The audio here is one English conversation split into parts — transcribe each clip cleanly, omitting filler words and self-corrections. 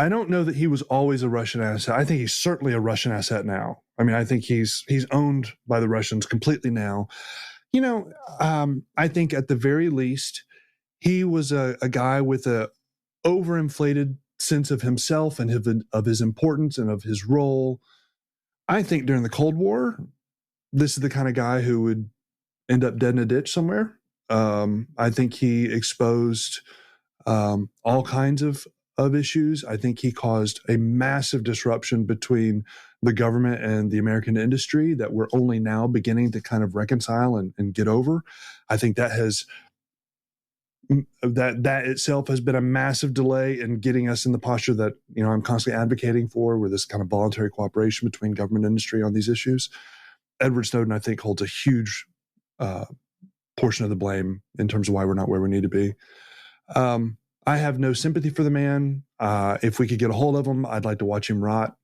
I don't know that he was always a Russian asset. I think he's certainly a Russian asset now. I mean, I think he's owned by the Russians completely now. I think at the very least, he was a guy with a overinflated sense of himself and of his importance and of his role. I think during the Cold War, this is the kind of guy who would end up dead in a ditch somewhere. I think he exposed all kinds of issues. I think he caused a massive disruption between the government and the American industry that we're only now beginning to kind of reconcile and get over. I think that itself has been a massive delay in getting us in the posture that I'm constantly advocating for, where this kind of voluntary cooperation between government and industry on these issues. Edward Snowden, I think, holds a huge portion of the blame in terms of why we're not where we need to be. I have no sympathy for the man. If we could get a hold of him, I'd like to watch him rot.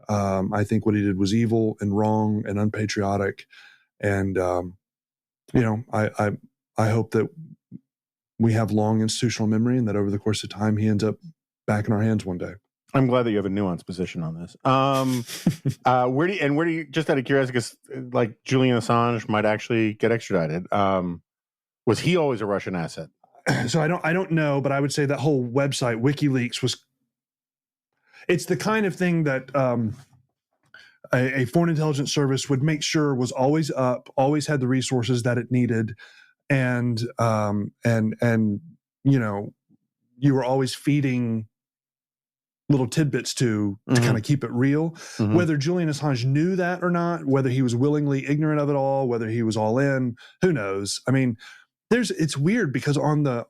I think what he did was evil and wrong and unpatriotic. And, I hope that we have long institutional memory and that over the course of time, he ends up back in our hands one day. I'm glad that you have a nuanced position on this. Where do you, just out of curiosity, because like Julian Assange might actually get extradited. Was he always a Russian asset? So I don't know, but I would say that whole website, WikiLeaks, it's the kind of thing that a foreign intelligence service would make sure was always up, always had the resources that it needed, and you were always feeding little tidbits to kind of keep it real. Mm-hmm. Whether Julian Assange knew that or not, whether he was willingly ignorant of it all, whether he was all in, who knows? I mean, it's weird because on the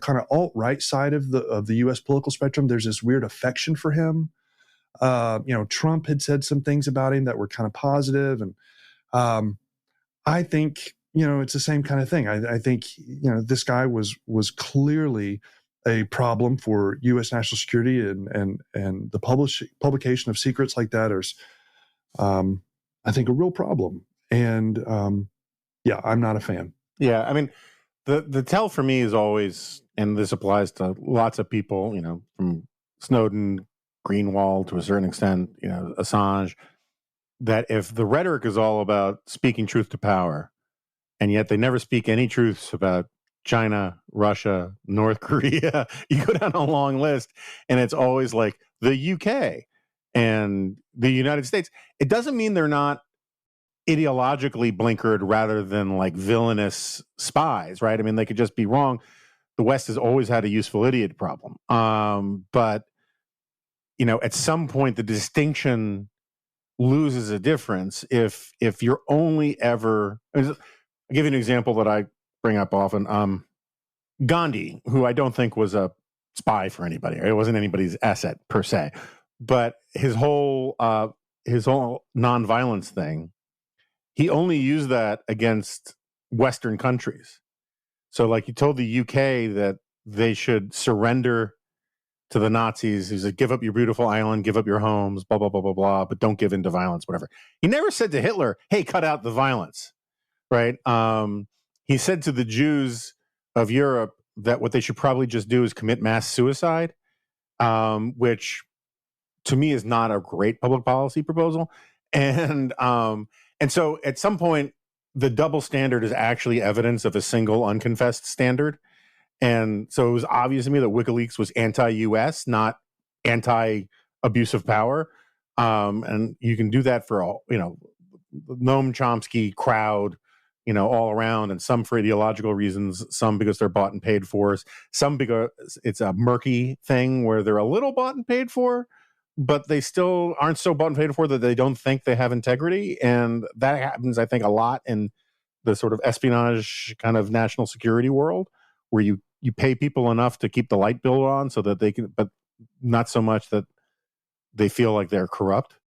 kind of alt-right side of the U.S. political spectrum, there's this weird affection for him. Trump had said some things about him that were kind of positive, and I think it's the same kind of thing. I think this guy was clearly a problem for U.S. national security, and the publication of secrets like that is, I think, a real problem. And I'm not a fan. Yeah, I mean, the tell for me is always, and this applies to lots of people, from Snowden, Greenwald to a certain extent, Assange, that if the rhetoric is all about speaking truth to power, and yet they never speak any truths about China, Russia, North Korea, you go down a long list, and it's always like the UK and the United States. It doesn't mean they're not ideologically blinkered rather than like villainous spies, right? I mean, they could just be wrong. The West has always had a useful idiot problem. But, at some point, the distinction loses a difference if you're only ever... I'll give you an example that I bring up often. Gandhi, who I don't think was a spy for anybody. It wasn't anybody's asset per se. But his whole nonviolence thing, he only used that against Western countries. So like he told the UK that they should surrender to the Nazis. He said, give up your beautiful island, give up your homes, blah, blah, blah, blah, blah, but don't give in to violence, whatever. He never said to Hitler, hey, cut out the violence, right? He said to the Jews of Europe that what they should probably just do is commit mass suicide, which to me is not a great public policy proposal. And so at some point, the double standard is actually evidence of a single unconfessed standard. And so it was obvious to me that WikiLeaks was anti-US, not anti-abuse of power. And you can do that for all, Noam Chomsky crowd, all around, and some for ideological reasons, some because they're bought and paid for, some because it's a murky thing where they're a little bought and paid for, but they still aren't so bought and paid for that they don't think they have integrity. And that happens, I think, a lot in the sort of espionage kind of national security world, where you pay people enough to keep the light bill on so that they can, but not so much that they feel like they're corrupt.